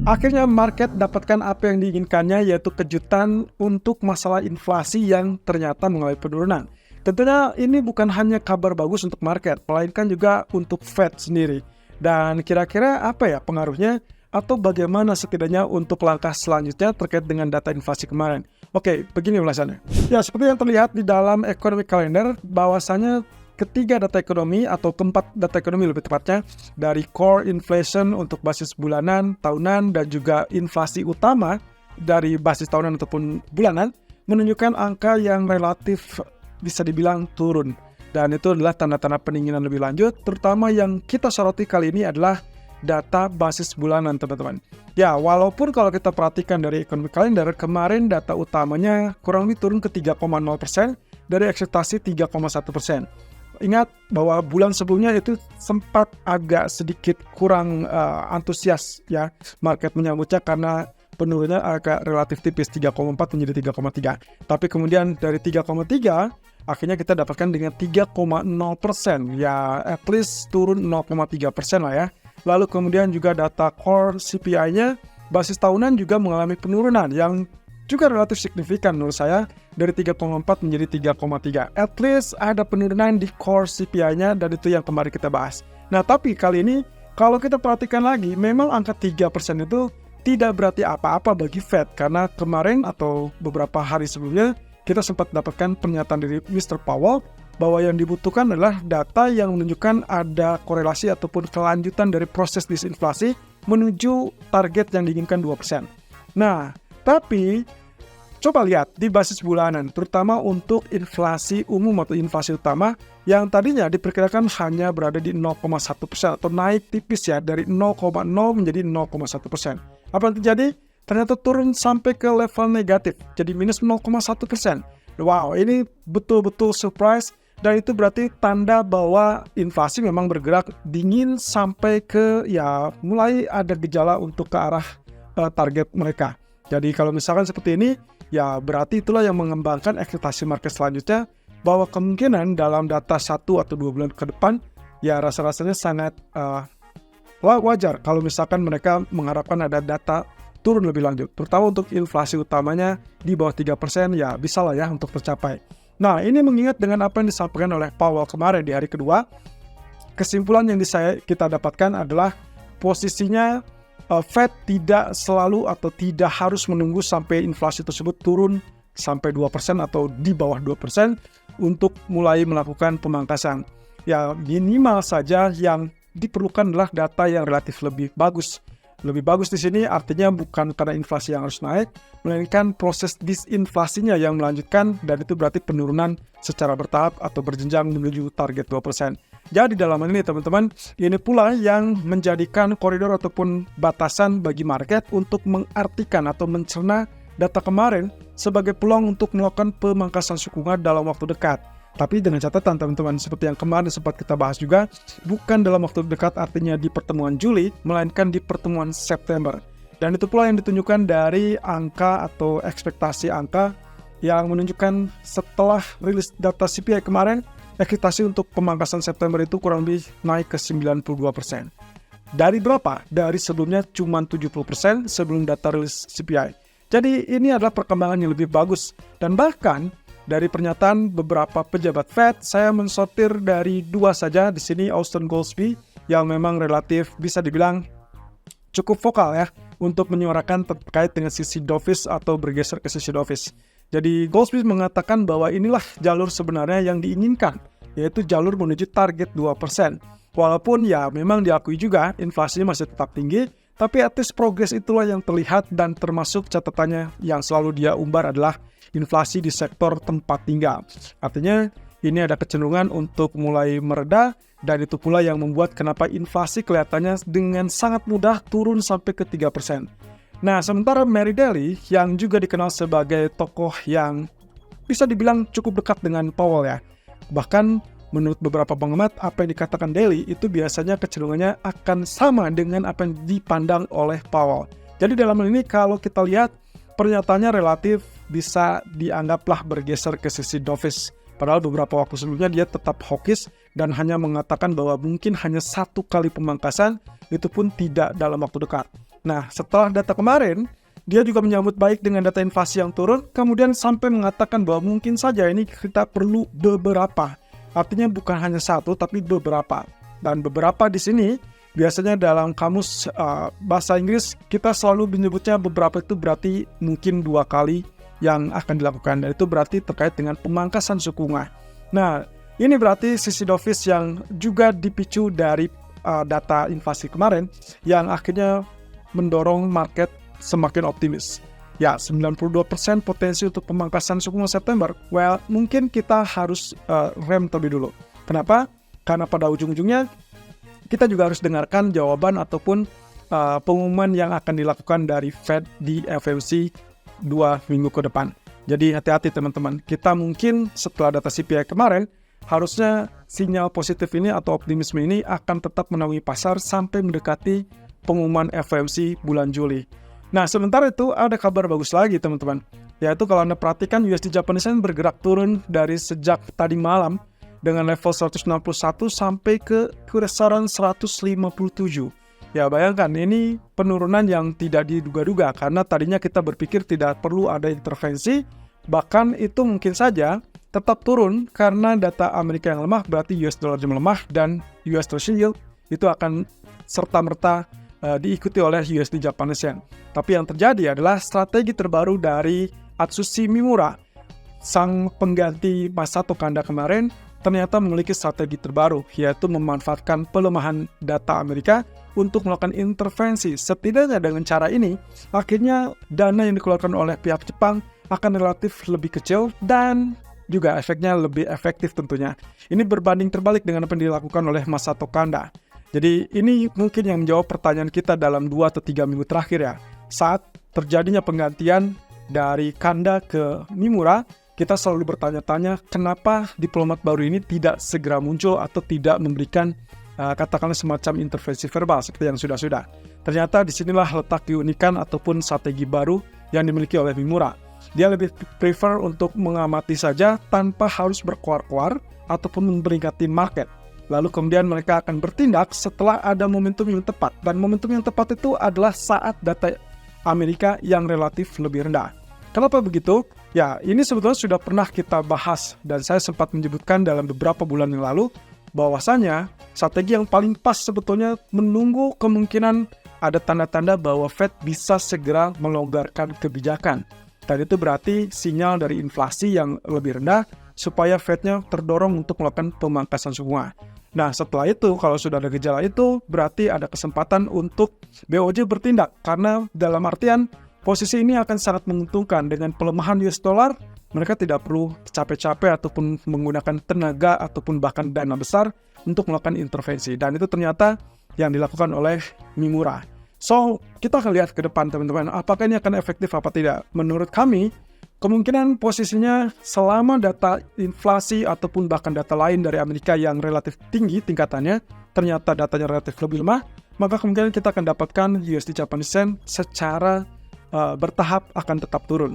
Akhirnya market dapatkan apa yang diinginkannya, yaitu kejutan untuk masalah inflasi yang ternyata mengalami penurunan. Tentunya ini bukan hanya kabar bagus untuk market, melainkan juga untuk Fed sendiri. Dan kira-kira apa ya pengaruhnya atau bagaimana setidaknya untuk langkah selanjutnya terkait dengan data inflasi kemarin? Oke, begini ulasannya. Ya, seperti yang terlihat di dalam economic calendar, bahwasanya ketiga data ekonomi atau keempat data ekonomi lebih tepatnya dari core inflation untuk basis bulanan, tahunan, dan juga inflasi utama dari basis tahunan ataupun bulanan menunjukkan angka yang relatif bisa dibilang turun. Dan itu adalah tanda-tanda pendinginan lebih lanjut, terutama yang kita soroti kali ini adalah data basis bulanan, teman-teman. Ya, walaupun kalau kita perhatikan dari economic calendar, kemarin data utamanya kurang lebih turun ke 3,0% dari ekspektasi 3,1%. Ingat bahwa bulan sebelumnya itu sempat agak sedikit kurang antusias ya market menyambutnya karena penurunannya agak relatif tipis 3,4 menjadi 3,3. Tapi kemudian dari 3,3 akhirnya kita dapatkan dengan 3,0%, ya at least turun 0,3% lah ya. Lalu kemudian juga data core CPI-nya basis tahunan juga mengalami penurunan yang juga relatif signifikan menurut saya, dari 3,4 menjadi 3,3. At least ada penurunan di core CPI-nya, dan itu yang kemarin kita bahas. Nah, tapi kali ini kalau kita perhatikan lagi, memang angka 3% itu tidak berarti apa-apa bagi Fed, karena kemarin atau beberapa hari sebelumnya kita sempat dapatkan pernyataan dari Mr. Powell bahwa yang dibutuhkan adalah data yang menunjukkan ada korelasi ataupun kelanjutan dari proses disinflasi menuju target yang diinginkan 2%. Nah, tapi coba lihat di basis bulanan, terutama untuk inflasi umum atau inflasi utama yang tadinya diperkirakan hanya berada di 0,1% atau naik tipis ya dari 0,0 menjadi 0,1%. Apa yang terjadi? Ternyata turun sampai ke level negatif, jadi minus 0,1%. Wow, ini betul-betul surprise, dan itu berarti tanda bahwa inflasi memang bergerak dingin sampai ke ya mulai ada gejala untuk ke arah target mereka. Jadi kalau misalkan seperti ini, ya berarti itulah yang mengembangkan ekspektasi market selanjutnya bahwa kemungkinan dalam data 1 atau 2 bulan ke depan, ya rasa-rasanya sangat wajar kalau misalkan mereka mengharapkan ada data turun lebih lanjut. Terutama untuk inflasi utamanya di bawah 3%, ya bisa lah ya untuk tercapai. Nah, ini mengingat dengan apa yang disampaikan oleh Powell kemarin di hari kedua, kesimpulan yang kita dapatkan adalah posisinya Fed tidak selalu atau tidak harus menunggu sampai inflasi tersebut turun sampai 2% atau di bawah 2% untuk mulai melakukan pemangkasan. Ya minimal saja yang diperlukan adalah data yang relatif lebih bagus. Lebih bagus di sini artinya bukan karena inflasi yang harus naik, melainkan proses disinflasinya yang melanjutkan, dan itu berarti penurunan secara bertahap atau berjenjang menuju target 2%. Jadi dalam hal ini teman-teman, ini pula yang menjadikan koridor ataupun batasan bagi market untuk mengartikan atau mencerna data kemarin sebagai peluang untuk melakukan pemangkasan suku bunga dalam waktu dekat. Tapi dengan catatan teman-teman, seperti yang kemarin sempat kita bahas juga, bukan dalam waktu dekat artinya di pertemuan Juli, melainkan di pertemuan September. Dan itu pula yang ditunjukkan dari angka atau ekspektasi angka yang menunjukkan setelah rilis data CPI kemarin, ekspektasi untuk pemangkasan September itu kurang lebih naik ke 92%. Dari berapa? Dari sebelumnya cuma 70% sebelum data rilis CPI. Jadi ini adalah perkembangan yang lebih bagus. Dan bahkan dari pernyataan beberapa pejabat Fed, saya mensortir dari dua saja di sini, Austan Goolsbee yang memang relatif bisa dibilang cukup vokal ya untuk menyuarakan terkait dengan sisi dovish atau bergeser ke sisi dovish. Jadi Goolsbee mengatakan bahwa inilah jalur sebenarnya yang diinginkan, yaitu jalur menuju target 2%. Walaupun ya memang diakui juga inflasinya masih tetap tinggi, tapi at least progres itulah yang terlihat, dan termasuk catatannya yang selalu dia umbar adalah inflasi di sektor tempat tinggal. Artinya ini ada kecenderungan untuk mulai mereda, dan itu pula yang membuat kenapa inflasi kelihatannya dengan sangat mudah turun sampai ke 3%. Nah, sementara Mary Daly yang juga dikenal sebagai tokoh yang bisa dibilang cukup dekat dengan Powell ya. Bahkan menurut beberapa pengamat, apa yang dikatakan Daly itu biasanya kecenderungannya akan sama dengan apa yang dipandang oleh Powell. Jadi dalam hal ini kalau kita lihat pernyataannya relatif bisa dianggaplah bergeser ke sisi dovish. Padahal beberapa waktu sebelumnya dia tetap hawkish dan hanya mengatakan bahwa mungkin hanya satu kali pemangkasan, itu pun tidak dalam waktu dekat. Nah, setelah data kemarin, dia juga menyambut baik dengan data inflasi yang turun, kemudian sampai mengatakan bahwa mungkin saja ini kita perlu beberapa. Artinya bukan hanya satu, tapi beberapa. Dan beberapa di sini, biasanya dalam kamus bahasa Inggris, kita selalu menyebutnya beberapa itu berarti mungkin 2 kali yang akan dilakukan. Dan itu berarti terkait dengan pemangkasan suku bunga. Nah, ini berarti sisi dovish yang juga dipicu dari data inflasi kemarin yang akhirnya mendorong market semakin optimis. Ya, 92% potensi untuk pemangkasan suku bunga September. Well, mungkin kita harus rem terlebih dulu. Kenapa? Karena pada ujung-ujungnya kita juga harus dengarkan jawaban ataupun pengumuman yang akan dilakukan dari Fed di FOMC 2 minggu ke depan. Jadi hati-hati teman-teman. Kita mungkin setelah data CPI kemarin, harusnya sinyal positif ini atau optimisme ini akan tetap menaungi pasar sampai mendekati pengumuman FOMC bulan Juli. Nah, sementara itu ada kabar bagus lagi teman-teman. Yaitu kalau Anda perhatikan USD Japanese Yen bergerak turun dari sejak tadi malam dengan level 161 sampai ke kisaran 157. Ya, bayangkan ini penurunan yang tidak diduga-duga karena tadinya kita berpikir tidak perlu ada intervensi, bahkan itu mungkin saja tetap turun karena data Amerika yang lemah berarti US dollar melemah dan US Treasury yield itu akan serta-merta diikuti oleh USD Japanese Yen. Tapi yang terjadi adalah strategi terbaru dari Atsushi Mimura, sang pengganti Masato Kanda kemarin, ternyata memiliki strategi terbaru, yaitu memanfaatkan pelemahan data Amerika untuk melakukan intervensi. Setidaknya dengan cara ini, akhirnya dana yang dikeluarkan oleh pihak Jepang akan relatif lebih kecil dan juga efeknya lebih efektif tentunya. Ini berbanding terbalik dengan apa yang dilakukan oleh Masato Kanda. Jadi ini mungkin yang menjawab pertanyaan kita dalam 2 atau 3 minggu terakhir ya. Saat terjadinya penggantian dari Kanda ke Mimura, kita selalu bertanya-tanya kenapa diplomat baru ini tidak segera muncul atau tidak memberikan katakanlah semacam intervensi verbal seperti yang sudah-sudah. Ternyata disinilah letak keunikan ataupun strategi baru yang dimiliki oleh Mimura. Dia lebih prefer untuk mengamati saja tanpa harus berkoar-koar ataupun memperingatin market. Lalu kemudian mereka akan bertindak setelah ada momentum yang tepat. Dan momentum yang tepat itu adalah saat data Amerika yang relatif lebih rendah. Kenapa begitu? Ya, ini sebetulnya sudah pernah kita bahas dan saya sempat menyebutkan dalam beberapa bulan yang lalu bahwasanya strategi yang paling pas sebetulnya menunggu kemungkinan ada tanda-tanda bahwa Fed bisa segera melonggarkan kebijakan. Dan itu berarti sinyal dari inflasi yang lebih rendah supaya Fed-nya terdorong untuk melakukan pemangkasan suku bunga. Nah, setelah itu, kalau sudah ada gejala itu, berarti ada kesempatan untuk BOJ bertindak. Karena dalam artian, posisi ini akan sangat menguntungkan. Dengan pelemahan US dollar, mereka tidak perlu capek-capek ataupun menggunakan tenaga ataupun bahkan dana besar untuk melakukan intervensi. Dan itu ternyata yang dilakukan oleh Mimura. So, kita akan lihat ke depan teman-teman, apakah ini akan efektif apa tidak. Menurut kami, kemungkinan posisinya selama data inflasi ataupun bahkan data lain dari Amerika yang relatif tinggi tingkatannya, ternyata datanya relatif lebih lemah, maka kemungkinan kita akan dapatkan USD Japanese Yen secara bertahap akan tetap turun.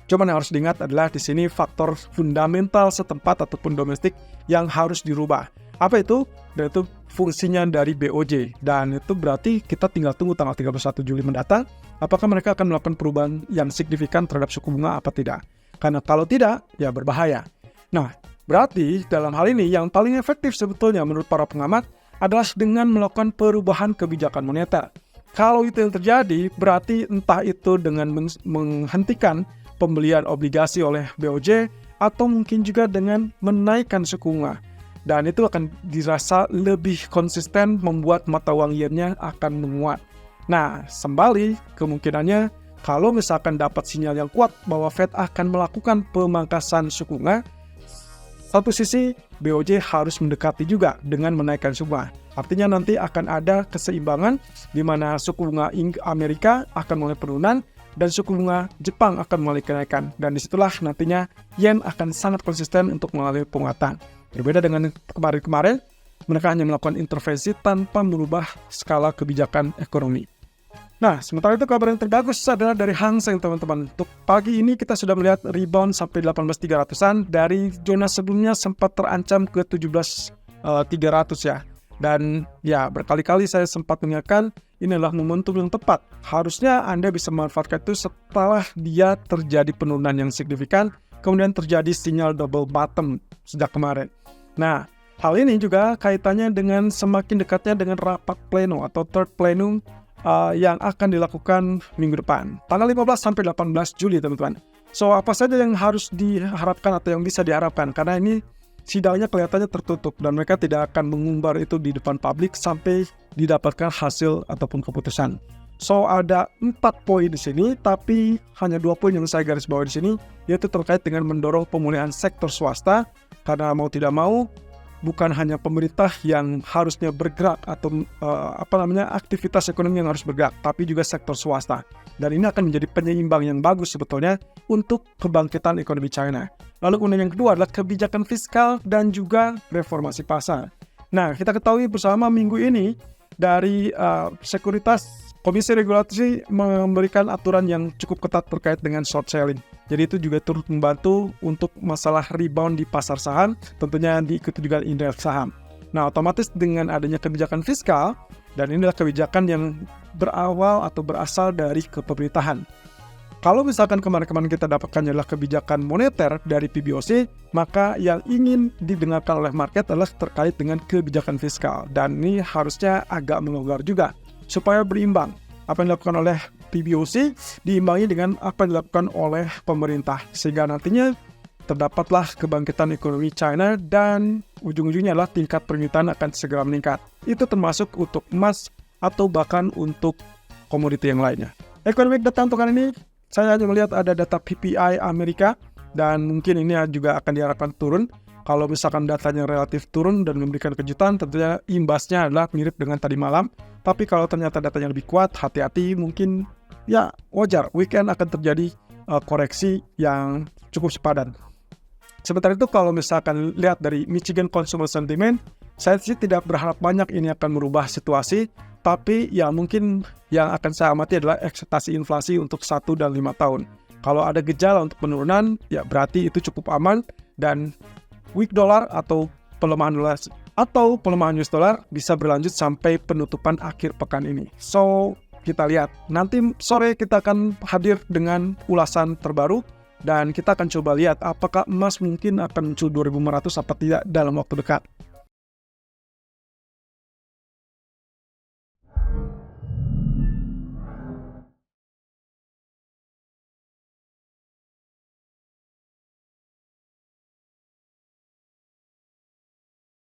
Cuman yang harus diingat adalah di sini faktor fundamental setempat ataupun domestik yang harus dirubah. Apa itu? Dan itu fungsinya dari BOJ. Dan itu berarti kita tinggal tunggu tanggal 31 Juli mendatang. Apakah mereka akan melakukan perubahan yang signifikan terhadap suku bunga apa tidak? Karena kalau tidak, ya berbahaya. Nah, berarti dalam hal ini yang paling efektif sebetulnya menurut para pengamat adalah dengan melakukan perubahan kebijakan moneter. Kalau itu yang terjadi, berarti entah itu dengan menghentikan pembelian obligasi oleh BOJ atau mungkin juga dengan menaikkan suku bunga. Dan itu akan dirasa lebih konsisten membuat mata uang yen-nya akan menguat. Nah, sembali kemungkinannya kalau misalkan dapat sinyal yang kuat bahwa Fed akan melakukan pemangkasan suku bunga, satu sisi BOJ harus mendekati juga dengan menaikkan suku bunga. Artinya nanti akan ada keseimbangan di mana suku bunga Amerika akan mulai penurunan dan suku bunga Jepang akan mulai kenaikan. Dan disitulah nantinya yen akan sangat konsisten untuk mengalami penguatan. Berbeda dengan kemarin-kemarin, mereka hanya melakukan intervensi tanpa merubah skala kebijakan ekonomi. Nah, sementara itu kabar yang terbagus adalah dari Hang Seng teman-teman. Untuk pagi ini kita sudah melihat rebound sampai 18.300-an. Dari zona sebelumnya sempat terancam ke 17.300 ya. Dan ya berkali-kali saya sempat mengingatkan ini adalah momentum yang tepat. Harusnya Anda bisa memanfaatkan itu setelah dia terjadi penurunan yang signifikan, kemudian terjadi sinyal double bottom sejak kemarin. Nah, hal ini juga kaitannya dengan semakin dekatnya dengan rapat pleno atau third plenum yang akan dilakukan minggu depan, tanggal 15 sampai 18 Juli, teman-teman. So, apa saja yang harus diharapkan atau yang bisa diharapkan? Karena ini sidangnya kelihatannya tertutup dan mereka tidak akan mengumbar itu di depan publik sampai didapatkan hasil ataupun keputusan. So, ada 4 poin di sini, tapi hanya 2 poin yang saya garis bawahi di sini, yaitu terkait dengan mendorong pemulihan sektor swasta, karena mau tidak mau, bukan hanya pemerintah yang harusnya bergerak atau aktivitas ekonomi yang harus bergerak, tapi juga sektor swasta. Dan ini akan menjadi penyeimbang yang bagus sebetulnya untuk kebangkitan ekonomi China. Lalu kemudian yang kedua adalah kebijakan fiskal dan juga reformasi pasar. Nah, kita ketahui bersama minggu ini dari sekuritas Komisi Regulasi memberikan aturan yang cukup ketat terkait dengan short selling. Jadi itu juga turut membantu untuk masalah rebound di pasar saham, tentunya diikuti juga indeks saham. Nah, otomatis dengan adanya kebijakan fiskal, dan ini adalah kebijakan yang berawal atau berasal dari kepemerintahan. Kalau misalkan kemarin-kemarin kita dapatkan adalah kebijakan moneter dari PBOC, maka yang ingin didengarkan oleh market adalah terkait dengan kebijakan fiskal. Dan ini harusnya agak melonggar juga, supaya berimbang. Apa yang dilakukan oleh PBOC diimbangi dengan apa yang dilakukan oleh pemerintah. Sehingga nantinya terdapatlah kebangkitan ekonomi China dan ujung-ujungnya adalah tingkat permintaan akan segera meningkat. Itu termasuk untuk emas atau bahkan untuk komoditi yang lainnya. Economic data untuk hari ini, saya hanya melihat ada data PPI Amerika dan mungkin ini juga akan diharapkan turun. Kalau misalkan datanya relatif turun dan memberikan kejutan, tentunya imbasnya adalah mirip dengan tadi malam. Tapi kalau ternyata datanya lebih kuat, hati-hati, mungkin ya wajar. Weekend akan terjadi koreksi yang cukup sepadan. Sementara itu kalau misalkan lihat dari Michigan Consumer Sentiment, saya sih tidak berharap banyak ini akan merubah situasi. Tapi ya mungkin yang akan saya amati adalah ekspektasi inflasi untuk 1 dan 5 tahun. Kalau ada gejala untuk penurunan, ya berarti itu cukup aman dan weak dollar atau pelemahan US dollar bisa berlanjut sampai penutupan akhir pekan ini. So, kita lihat. Nanti sore kita akan hadir dengan ulasan terbaru dan kita akan coba lihat apakah emas mungkin akan muncul 2.500 apa tidak dalam waktu dekat.